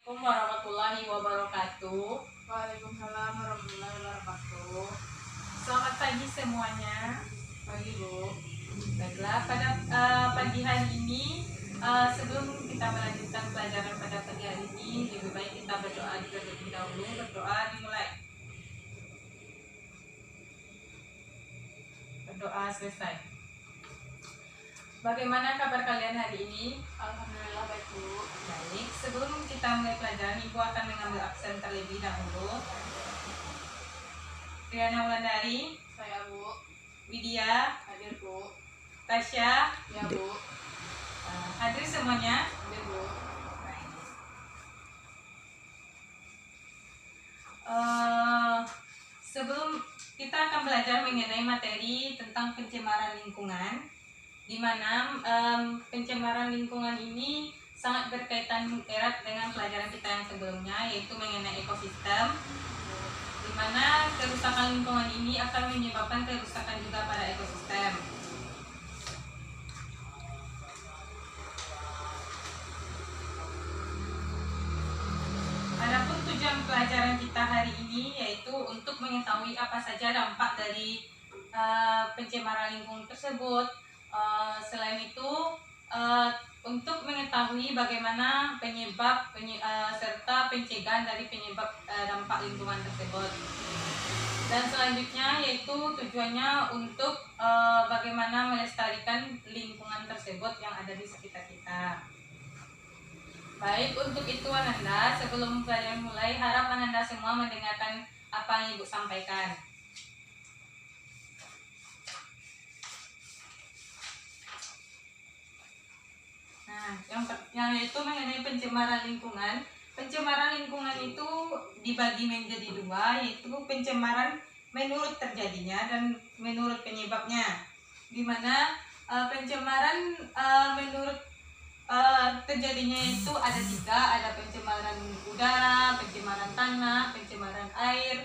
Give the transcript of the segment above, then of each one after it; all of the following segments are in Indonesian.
Assalamualaikum warahmatullahi wabarakatuh. Waalaikumsalam warahmatullahi wabarakatuh. Selamat pagi semuanya. Pagi Bu. Baiklah, pada pagi hari ini sebelum kita melanjutkan pelajaran pada pagi hari ini, lebih baik kita berdoa terlebih dahulu. Berdoa dimulai. Berdoa selesai. Bagaimana kabar kalian hari ini? Alhamdulillah baik Bu. Baik, sebelum kita mulai pelajaran, Ibu akan mengambil absen terlebih dahulu. Riana Wulandari, Saya Bu. Widya, Hadir Bu. Tasya, Ya Bu. hadir semuanya. Hadir Bu. Sebelum kita akan belajar mengenai materi tentang pencemaran lingkungan, di mana pencemaran lingkungan ini sangat berkaitan erat dengan pelajaran kita yang sebelumnya, yaitu mengenai ekosistem, di mana kerusakan lingkungan ini akan menyebabkan kerusakan juga pada ekosistem. Adapun tujuan pelajaran kita hari ini yaitu untuk mengetahui apa saja dampak dari pencemaran lingkungan tersebut. Selain itu, untuk mengetahui bagaimana penyebab serta pencegahan dari penyebab dampak lingkungan tersebut. Dan selanjutnya yaitu tujuannya untuk bagaimana melestarikan lingkungan tersebut yang ada di sekitar kita. Baik, untuk itu Ananda, sebelum pelajaran mulai, harap Ananda semua mendengarkan apa yang Ibu sampaikan. Nah, yang yaitu mengenai pencemaran lingkungan. Pencemaran lingkungan itu dibagi menjadi dua, yaitu pencemaran menurut terjadinya dan menurut penyebabnya. Di mana pencemaran menurut terjadinya itu ada tiga, ada pencemaran udara, pencemaran tanah, pencemaran air.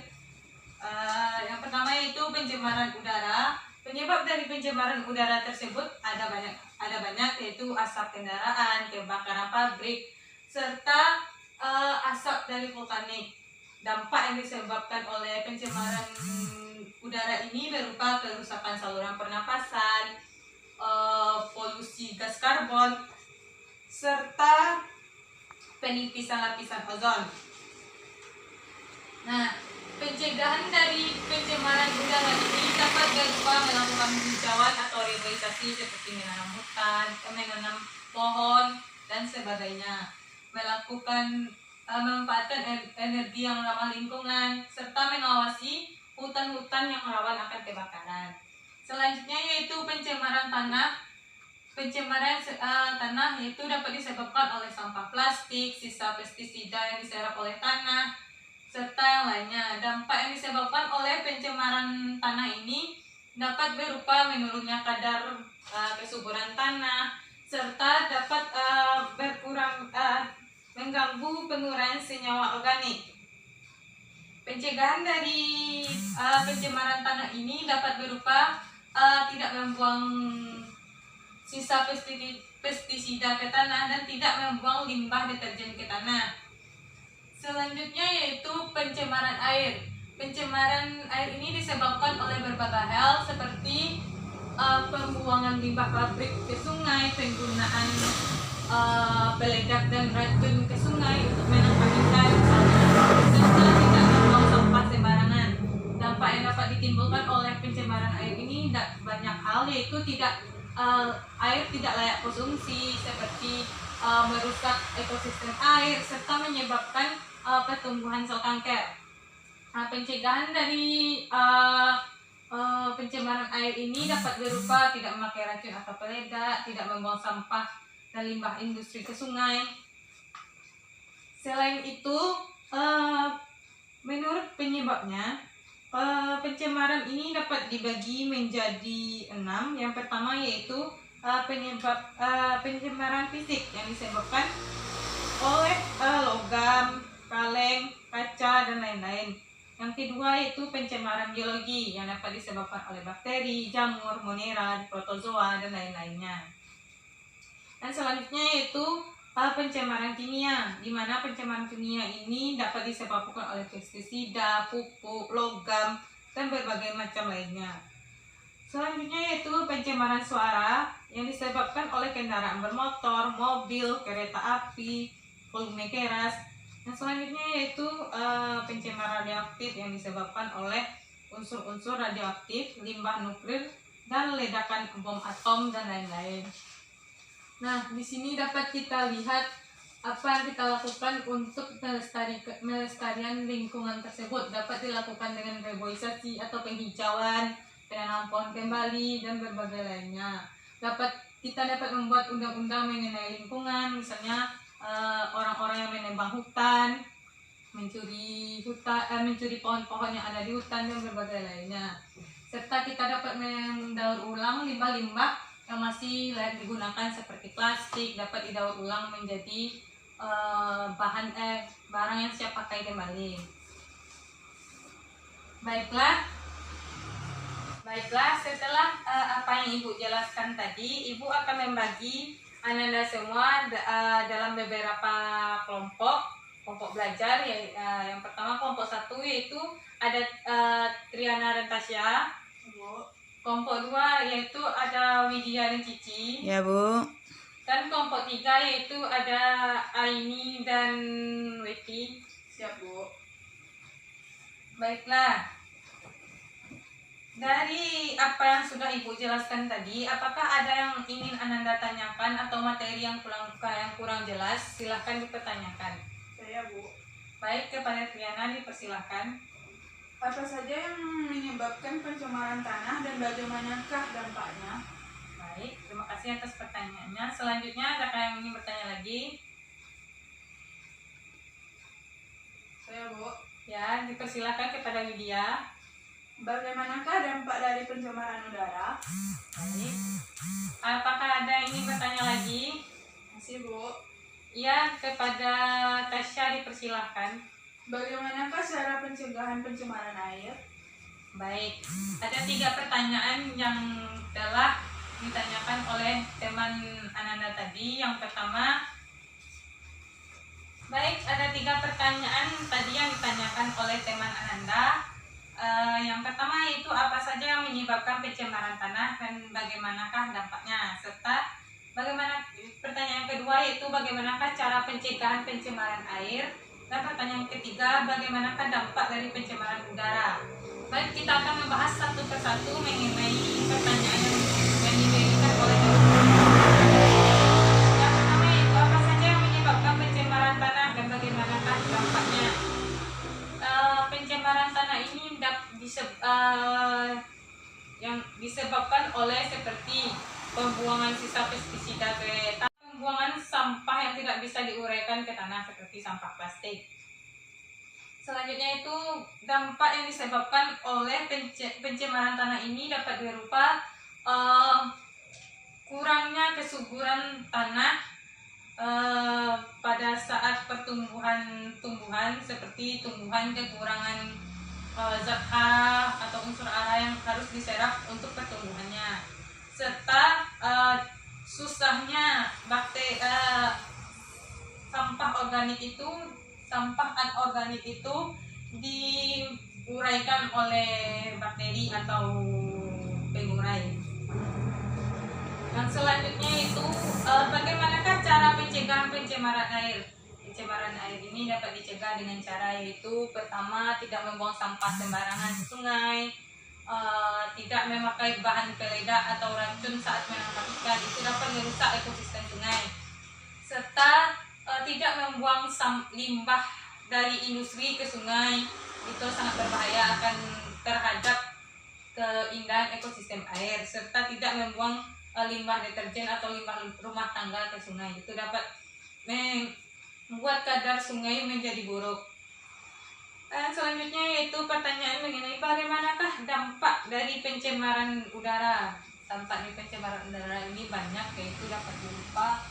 Yang pertama yaitu pencemaran udara. Penyebab dari pencemaran udara tersebut ada banyak yaitu asap kendaraan, kebakaran pabrik, serta asap dari vulkanik. Dampak yang disebabkan oleh pencemaran udara ini berupa kerusakan saluran pernapasan, polusi gas karbon, serta penipisan lapisan ozon. Nah, pencegahan dari pencemaran udara ini dapat berupa melakukan hijauan atau reboisasi seperti menanam hutan, menanam pohon, dan sebagainya. Melakukan memanfaatkan energi yang ramah lingkungan, serta mengawasi hutan-hutan yang rawan akan kebakaran. Selanjutnya yaitu pencemaran tanah. Pencemaran tanah itu dapat disebabkan oleh sampah plastik, sisa pestisida yang diserap oleh tanah, serta yang lainnya. Dampak yang disebabkan oleh pencemaran tanah ini dapat berupa menurunnya kadar kesuburan tanah, serta dapat mengganggu penguraian senyawa organik. Pencegahan dari pencemaran tanah ini dapat berupa tidak membuang sisa pestisida ke tanah dan tidak membuang limbah deterjen ke tanah. Selanjutnya yaitu pencemaran air. Pencemaran air ini disebabkan oleh berbagai hal seperti pembuangan limbah pabrik ke sungai, penggunaan peledak dan racun ke sungai untuk menangkap ikan, serta tidak membuang sampah sembarangan. Dampak yang dapat ditimbulkan oleh pencemaran air ini banyak hal, yaitu air tidak layak konsumsi seperti merusak ekosistem air serta menyebabkan pertumbuhan sel kanker. Pencegahan dari pencemaran air ini dapat berupa tidak memakai racun atau peledak, tidak membuang sampah dan limbah industri ke sungai. Selain itu, menurut penyebabnya, pencemaran ini dapat dibagi menjadi 6. Yang pertama yaitu penyebab pencemaran fisik yang disebabkan oleh logam, kaleng, kaca, dan lain-lain. Yang kedua yaitu pencemaran biologi yang dapat disebabkan oleh bakteri, jamur, monera, protozoa, dan lain-lainnya. Dan selanjutnya yaitu pencemaran kimia, di mana pencemaran kimia ini dapat disebabkan oleh pestisida, pupuk, logam, dan berbagai macam lainnya. Selanjutnya yaitu pencemaran suara yang disebabkan oleh kendaraan bermotor, mobil, kereta api, volume keras. Yang selanjutnya yaitu pencemaran radioaktif yang disebabkan oleh unsur-unsur radioaktif, limbah nuklir, dan ledakan bom atom dan lain-lain. Nah, di sini dapat kita lihat apa yang kita lakukan untuk melestarikan lingkungan tersebut. Dapat dilakukan dengan reboisasi atau penghijauan, penanam pohon kembali, dan berbagai lainnya. Kita dapat membuat undang-undang mengenai lingkungan, misalnya orang-orang yang menebang hutan, mencuri pohon-pohon yang ada di hutan, dan berbagai lainnya. Serta kita dapat mendaur ulang limbah-limbah yang masih layak digunakan seperti plastik, dapat didaur ulang menjadi barang yang siap pakai kembali. Baiklah, setelah apa yang Ibu jelaskan tadi, Ibu akan membagi Ananda semua dalam beberapa kelompok belajar. Yang pertama kelompok 1 yaitu ada Triana Rentasya. Bu. Kelompok 2 yaitu ada Widya dan Cici. Ya, Bu. Dan kelompok 3 yaitu ada Aini dan Weti. Siap, Bu. Baiklah. Dari apa yang sudah Ibu jelaskan tadi, apakah ada yang ingin Ananda tanyakan atau materi yang kurang jelas? Silahkan dipertanyakan. Saya, Bu. Baik, kepada Triana dipersilahkan. Apa saja yang menyebabkan pencemaran tanah dan bagaimanakah dampaknya? Baik, terima kasih atas pertanyaannya. Selanjutnya, adakah yang ingin bertanya lagi? Saya, Bu. Ya, dipersilahkan kepada Widya. Bagaimanakah dampak dari pencemaran udara? Baik. Apakah ada yang ingin bertanya lagi? Masih, Bu. Ya, kepada Tasya dipersilahkan. Bagaimana cara pencegahan pencemaran air? Baik, ada 3 pertanyaan yang telah ditanyakan oleh teman Ananda tadi. Yang pertama, baik, ada 3 pertanyaan tadi yang ditanyakan oleh teman Ananda. Yang pertama yaitu apa saja yang menyebabkan pencemaran tanah dan bagaimanakah dampaknya, serta pertanyaan kedua yaitu bagaimanakah cara pencegahan pencemaran air, dan pertanyaan ketiga bagaimanakah dampak dari pencemaran udara. Baik, kita akan membahas satu persatu mengenai pertanyaan yang diberikan oleh yang pertama yaitu apa saja yang menyebabkan pencemaran tanah dan bagaimanakah dampaknya. Pencemaran tanah ini yang disebabkan oleh seperti pembuangan sisa pestisida ke tanah, pembuangan sampah yang tidak bisa diuraikan ke tanah seperti sampah plastik. Selanjutnya itu dampak yang disebabkan oleh pencemaran tanah ini dapat berupa kurangnya kesuburan tanah pada saat tumbuhan seperti tumbuhan kekurangan zat H atau unsur hara yang harus diserap untuk pertumbuhannya, serta susahnya sampah anorganik itu diuraikan oleh bakteri atau pengurai. Yang selanjutnya itu bagaimanakah cara pencegahan pencemaran air? Pencemaran air ini dapat dicegah dengan cara yaitu pertama tidak membuang sampah sembarangan di sungai, tidak memakai bahan peledak atau racun saat menangkap ikan, itu dapat merusak ekosistem sungai, serta tidak membuang limbah dari industri ke sungai, itu sangat berbahaya akan terhadap keindahan ekosistem air, serta tidak membuang limbah deterjen atau limbah rumah tangga ke sungai, itu dapat membuat kadar sungai menjadi buruk. Selanjutnya yaitu pertanyaan mengenai bagaimanakah dampak dari pencemaran udara. Dampak dari pencemaran udara ini banyak, yaitu dapat berupa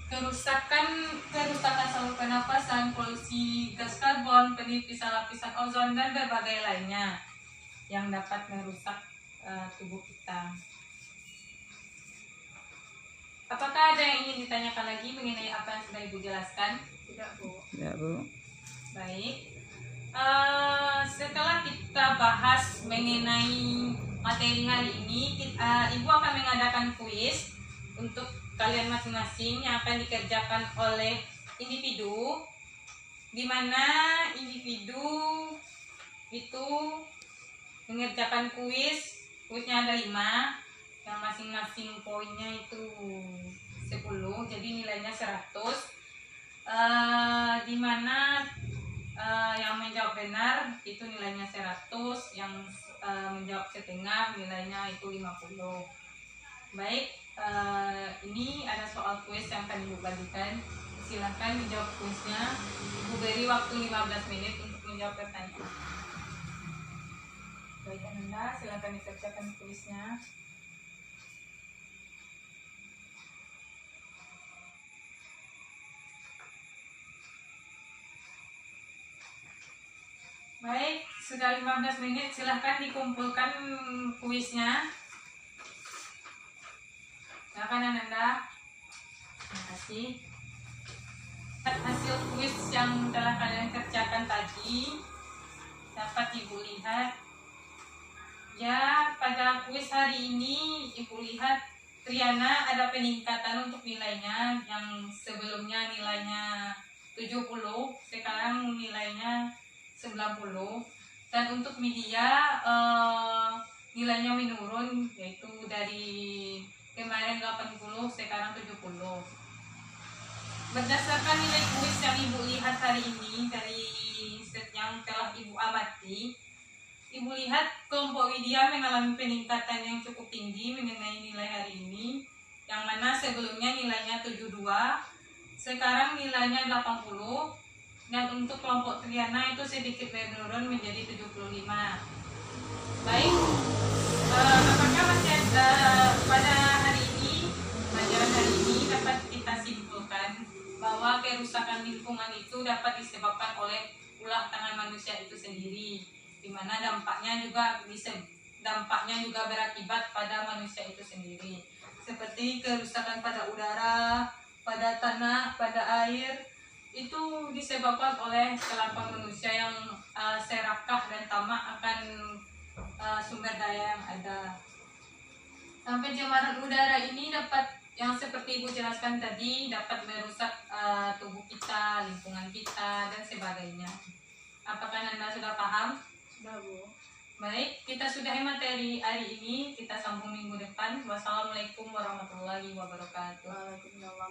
kerusakan saluran pernapasan, polusi gas karbon, penipisan lapisan ozon, dan berbagai lainnya yang dapat merusak tubuh kita. Apakah ada yang ingin ditanyakan? ditanyakan lagi mengenai apa yang sudah Ibu jelaskan? Tidak, Bu. Ya, Bu. Baik. Setelah kita bahas mengenai materi hari ini, Ibu akan mengadakan kuis untuk kalian masing-masing yang akan dikerjakan oleh individu, di mana individu itu mengerjakan kuisnya ada 5, yang masing-masing poinnya itu 10, jadi nilainya 100. Di mana yang menjawab benar itu nilainya 100, yang menjawab setengah nilainya itu 50. Baik, ini ada soal kuis yang akan Ibu bagikan. Silahkan dijawab kuisnya. Ibu beri waktu 15 menit untuk menjawab pertanyaan. Baik, Anda silahkan dikerjakan kuisnya. Baik, sudah 15 menit, silahkan dikumpulkan kuisnya. Silahkan Ananda. Terima kasih. Hasil kuis yang telah kalian kerjakan tadi dapat Ibu lihat. Ya, pada kuis hari ini Ibu lihat Triana ada peningkatan untuk nilainya, yang sebelumnya nilainya 70, sekarang nilainya 90. Dan untuk media nilainya menurun, yaitu dari kemarin 80 sekarang 70. Berdasarkan nilai kuis yang Ibu lihat hari ini dari set yang telah Ibu amati, Ibu lihat kelompok Widya mengalami peningkatan yang cukup tinggi mengenai nilai hari ini, yang mana sebelumnya nilainya 72, sekarang nilainya 80. Dan untuk kelompok Triana itu sedikit menurun menjadi 75. Baik, apakah masih ada pada hari ini, pelajaran hari ini dapat kita simpulkan bahwa kerusakan lingkungan itu dapat disebabkan oleh ulah tangan manusia itu sendiri, di mana dampaknya juga berakibat pada manusia itu sendiri, seperti kerusakan pada udara, pada tanah, pada air. Itu disebabkan oleh kelakuan manusia yang serakah dan tamak akan sumber daya yang ada. Pencemaran udara ini dapat, yang seperti Ibu jelaskan tadi, dapat merusak tubuh kita, lingkungan kita, dan sebagainya. Apakah Anda sudah paham? Sudah, Bu. Baik, kita sudahi materi hari ini, kita sambung minggu depan. Wassalamualaikum warahmatullahi wabarakatuh. Waalaikumsalam.